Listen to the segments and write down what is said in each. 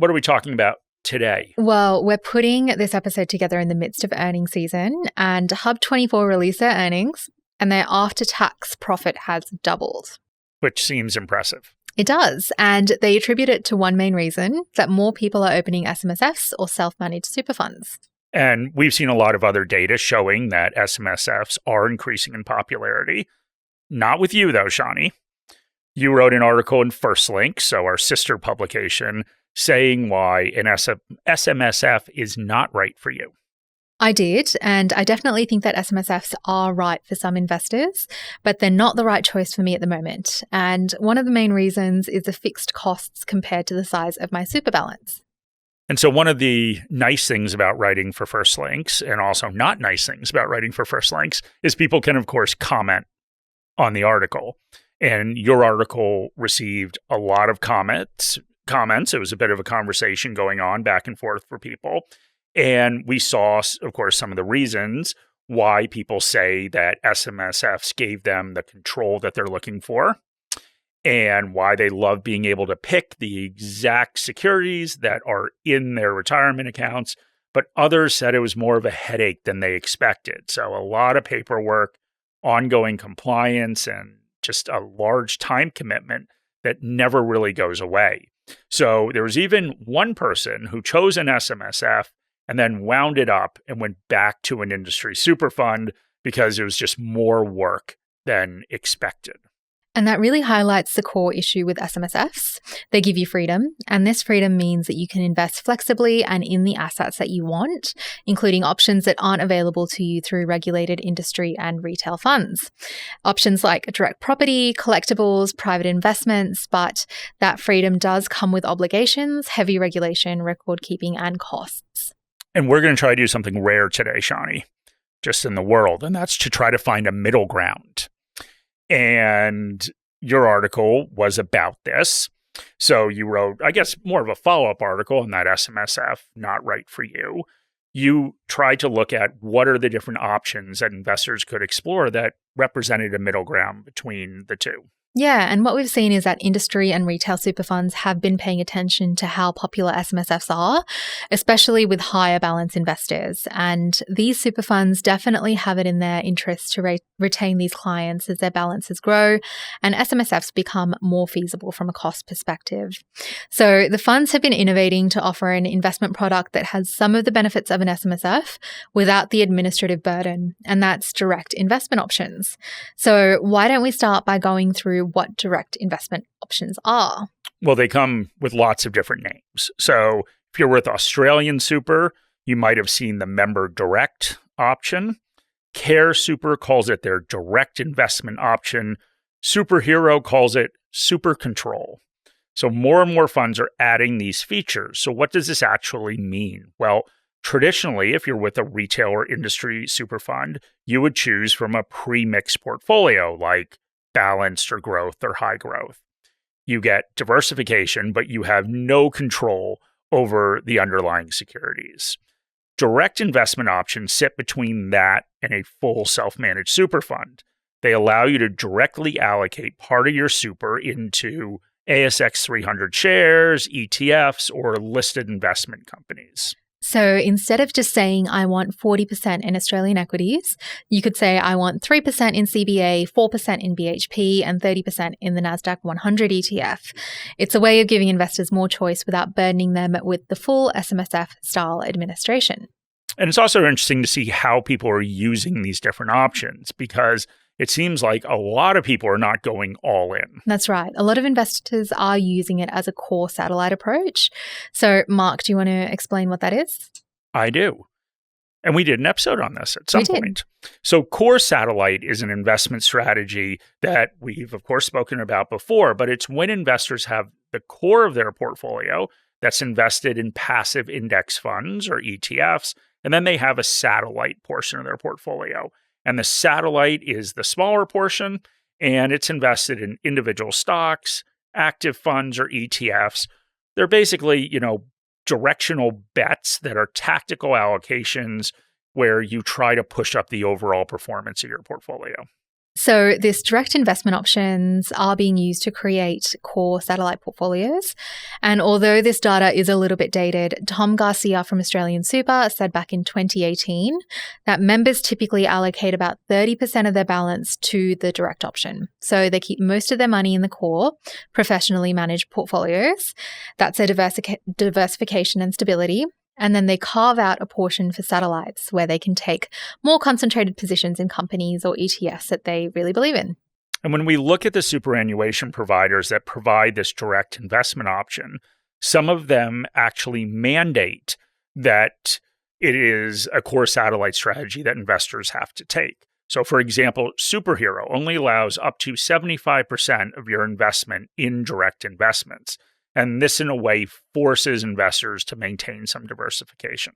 what are we talking about today? Well, we're putting this episode together in the midst of earnings season, and Hub24 released their earnings, and their after-tax profit has doubled. Which seems impressive. It does, and they attribute it to one main reason, that more people are opening SMSFs or self-managed super funds. And we've seen a lot of other data showing that SMSFs are increasing in popularity. Not with you, though, Shani. You wrote an article in First Link, so our sister publication, saying why an SMSF is not right for you. I did, and I definitely think that SMSFs are right for some investors, but they're not the right choice for me at the moment. And one of the main reasons is the fixed costs compared to the size of my super balance. And so one of the nice things about writing for First Links, and also not nice things about writing for First Links, is people can, of course, comment on the article. And your article received a lot of comments. It was a bit of a conversation going on back and forth for people. And we saw, of course, some of the reasons why people say that SMSFs gave them the control that they're looking for, and why they love being able to pick the exact securities that are in their retirement accounts. But others said it was more of a headache than they expected. So a lot of paperwork, ongoing compliance, and just a large time commitment that never really goes away. So there was even one person who chose an SMSF and then wound it up and went back to an industry super fund because it was just more work than expected. And that really highlights the core issue with SMSFs. They give you freedom, and this freedom means that you can invest flexibly and in the assets that you want, including options that aren't available to you through regulated industry and retail funds. Options like direct property, collectibles, private investments, but that freedom does come with obligations, heavy regulation, record keeping, and costs. And we're going to try to do something rare today, Shani, just in the world, and that's to try to find a middle ground. And your article was about this. So you wrote, I guess, more of a follow-up article on that SMSF, not right for you. You tried to look at what are the different options that investors could explore that represented a middle ground between the two. Yeah, and what we've seen is that industry and retail super funds have been paying attention to how popular SMSFs are, especially with higher balance investors. And these super funds definitely have it in their interest to retain these clients as their balances grow and SMSFs become more feasible from a cost perspective. So the funds have been innovating to offer an investment product that has some of the benefits of an SMSF without the administrative burden, and that's direct investment options. So why don't we start by going through what direct investment options are? Well, they come with lots of different names. So if you're with AustralianSuper, you might have seen the Member Direct option. Care Super calls it their direct investment option. Superhero calls it Super Control. So more and more funds are adding these features. So what does this actually mean? Well, traditionally, if you're with a retail or industry super fund, you would choose from a pre-mixed portfolio like balanced or growth or high growth. You get diversification, but you have no control over the underlying securities. Direct investment options sit between that and a full self-managed super fund. They allow you to directly allocate part of your super into ASX 300 shares, ETFs, or listed investment companies. So instead of just saying, I want 40% in Australian equities, you could say, I want 3% in CBA, 4% in BHP, and 30% in the NASDAQ 100 ETF. It's a way of giving investors more choice without burdening them with the full SMSF style administration. And it's also interesting to see how people are using these different options, because it seems like a lot of people are not going all in. That's right. A lot of investors are using it as a core satellite approach. So, Mark, do you want to explain what that is? I do. And we did an episode on this at some point. So core satellite is an investment strategy that we've, of course, spoken about before, but it's when investors have the core of their portfolio that's invested in passive index funds or ETFs, and then they have a satellite portion of their portfolio. And the satellite is the smaller portion, and it's invested in individual stocks, active funds, or ETFs. They're basically, directional bets that are tactical allocations where you try to push up the overall performance of your portfolio. So this direct investment options are being used to create core satellite portfolios. And although this data is a little bit dated, Tom Garcia from AustralianSuper said back in 2018 that members typically allocate about 30% of their balance to the direct option. So they keep most of their money in the core, professionally managed portfolios. That's their diversification and stability. And then they carve out a portion for satellites where they can take more concentrated positions in companies or ETFs that they really believe in. And when we look at the superannuation providers that provide this direct investment option, some of them actually mandate that it is a core satellite strategy that investors have to take. So, for example, Superhero only allows up to 75% of your investment in direct investments. And this, in a way, forces investors to maintain some diversification.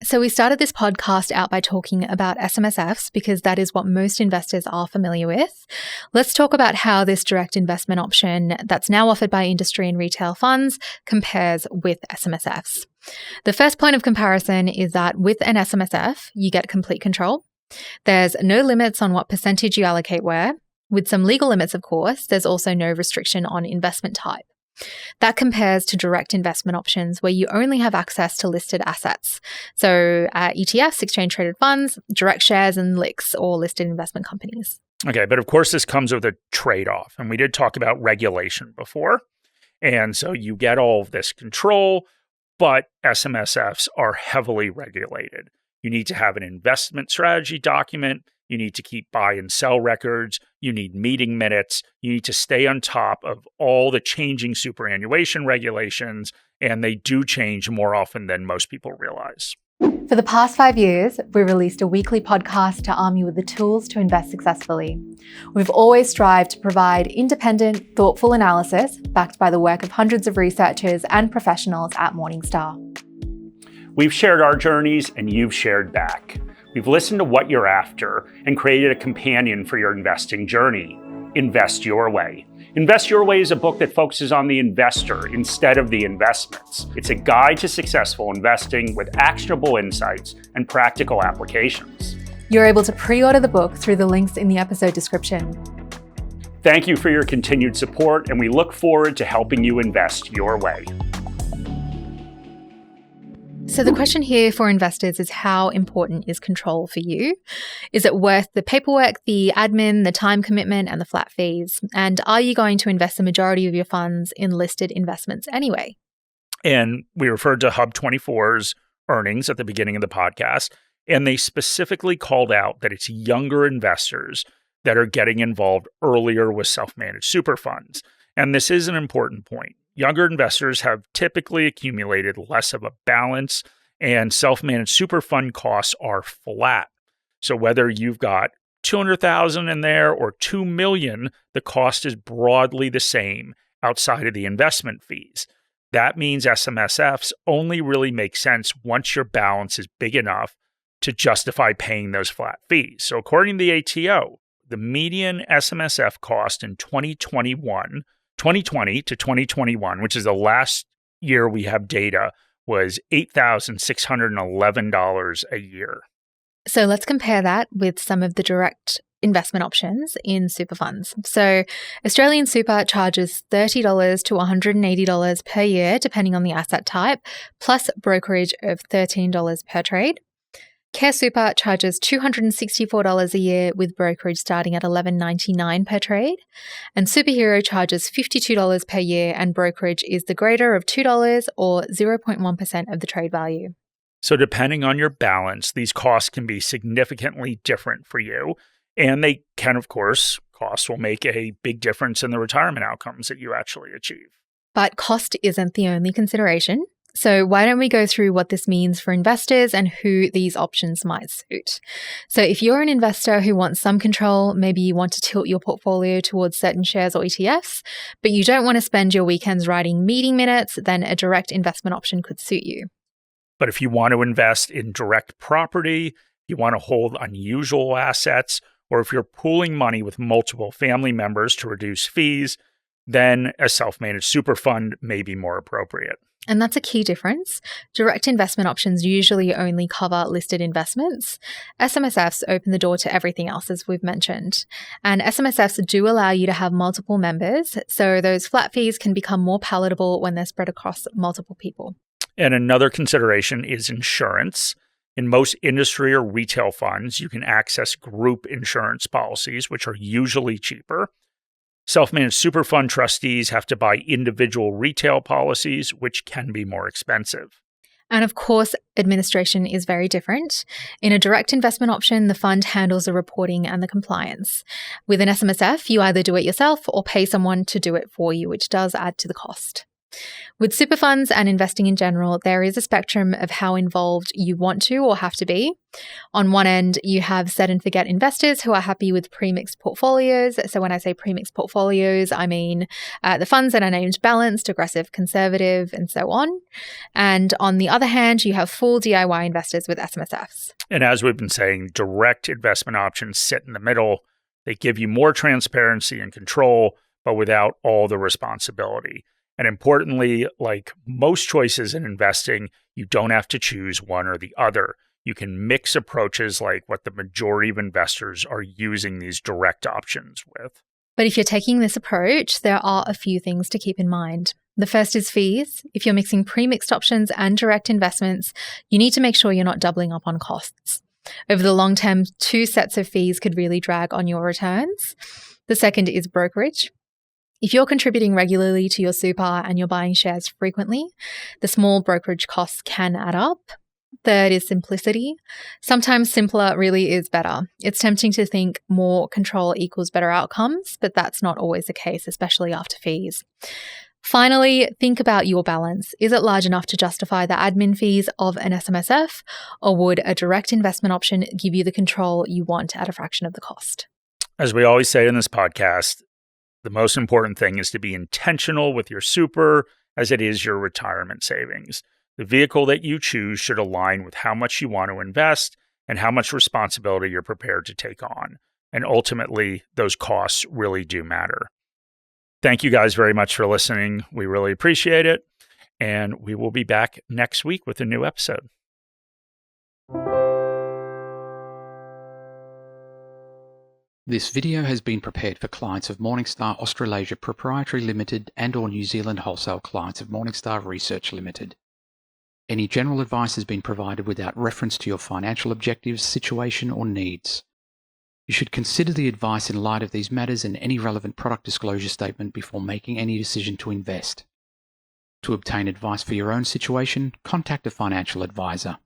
So we started this podcast out by talking about SMSFs because that is what most investors are familiar with. Let's talk about how this direct investment option that's now offered by industry and retail funds compares with SMSFs. The first point of comparison is that with an SMSF, you get complete control. There's no limits on what percentage you allocate where. With some legal limits, of course, there's also no restriction on investment type. That compares to direct investment options where you only have access to listed assets. So ETFs, exchange-traded funds, direct shares, and LICs, or listed investment companies. Okay, but of course this comes with a trade-off. And we did talk about regulation before. And so you get all of this control, but SMSFs are heavily regulated. You need to have an investment strategy document. You need to keep buy and sell records. You need meeting minutes. You need to stay on top of all the changing superannuation regulations, and they do change more often than most people realize. For the past 5 years, we released a weekly podcast to arm you with the tools to invest successfully. We've always strived to provide independent, thoughtful analysis backed by the work of hundreds of researchers and professionals at Morningstar. We've shared our journeys, and you've shared back. We've listened to what you're after and created a companion for your investing journey. Invest Your Way. Invest Your Way is a book that focuses on the investor instead of the investments. It's a guide to successful investing with actionable insights and practical applications. You're able to pre-order the book through the links in the episode description. Thank you for your continued support, and we look forward to helping you invest your way. So the question here for investors is, how important is control for you? Is it worth the paperwork, the admin, the time commitment, and the flat fees? And are you going to invest the majority of your funds in listed investments anyway? And we referred to Hub24's earnings at the beginning of the podcast, and they specifically called out that it's younger investors that are getting involved earlier with self-managed super funds. And this is an important point. Younger investors have typically accumulated less of a balance, and self-managed super fund costs are flat. So whether you've got $200,000 in there or $2 million, the cost is broadly the same outside of the investment fees. That means SMSFs only really make sense once your balance is big enough to justify paying those flat fees. So according to the ATO, the median SMSF cost in 2020 to 2021, which is the last year we have data, was $8,611 a year. So let's compare that with some of the direct investment options in super funds. So AustralianSuper charges $30 to $180 per year, depending on the asset type, plus brokerage of $13 per trade. CareSuper charges $264 a year with brokerage starting at $11.99 per trade. And Superhero charges $52 per year and brokerage is the greater of $2 or 0.1% of the trade value. So depending on your balance, these costs can be significantly different for you. And they can, of course, costs will make a big difference in the retirement outcomes that you actually achieve. But cost isn't the only consideration. So why don't we go through what this means for investors and who these options might suit? So if you're an investor who wants some control, maybe you want to tilt your portfolio towards certain shares or ETFs, but you don't want to spend your weekends writing meeting minutes, then a direct investment option could suit you. But if you want to invest in direct property, you want to hold unusual assets, or if you're pooling money with multiple family members to reduce fees, then a self-managed super fund may be more appropriate. And that's a key difference. Direct investment options usually only cover listed investments. SMSFs open the door to everything else, as we've mentioned. And SMSFs do allow you to have multiple members, so those flat fees can become more palatable when they're spread across multiple people. And another consideration is insurance. In most industry or retail funds, you can access group insurance policies, which are usually cheaper. Self-managed super fund trustees have to buy individual retail policies, which can be more expensive. And of course, administration is very different. In a direct investment option, the fund handles the reporting and the compliance. With an SMSF, you either do it yourself or pay someone to do it for you, which does add to the cost. With super funds and investing in general, there is a spectrum of how involved you want to or have to be. On one end, you have set and forget investors who are happy with pre-mixed portfolios. So when I say pre-mixed portfolios, I mean the funds that are named balanced, aggressive, conservative, and so on. And on the other hand, you have full DIY investors with SMSFs. And as we've been saying, direct investment options sit in the middle. They give you more transparency and control, but without all the responsibility. And importantly, like most choices in investing, you don't have to choose one or the other. You can mix approaches like what the majority of investors are using these direct options with. But if you're taking this approach, there are a few things to keep in mind. The first is fees. If you're mixing pre-mixed options and direct investments, you need to make sure you're not doubling up on costs. Over the long term, 2 sets of fees could really drag on your returns. The second is brokerage. If you're contributing regularly to your super and you're buying shares frequently, the small brokerage costs can add up. Third is simplicity. Sometimes simpler really is better. It's tempting to think more control equals better outcomes, but that's not always the case, especially after fees. Finally, think about your balance. Is it large enough to justify the admin fees of an SMSF, or would a direct investment option give you the control you want at a fraction of the cost? As we always say in this podcast, the most important thing is to be intentional with your super as it is your retirement savings. The vehicle that you choose should align with how much you want to invest and how much responsibility you're prepared to take on. And ultimately, those costs really do matter. Thank you guys very much for listening. We really appreciate it. And we will be back next week with a new episode. This video has been prepared for clients of Morningstar Australasia Pty Ltd and or New Zealand wholesale clients of Morningstar Research Ltd. Any general advice has been provided without reference to your financial objectives, situation or needs. You should consider the advice in light of these matters and any relevant product disclosure statement before making any decision to invest. To obtain advice for your own situation, contact a financial advisor.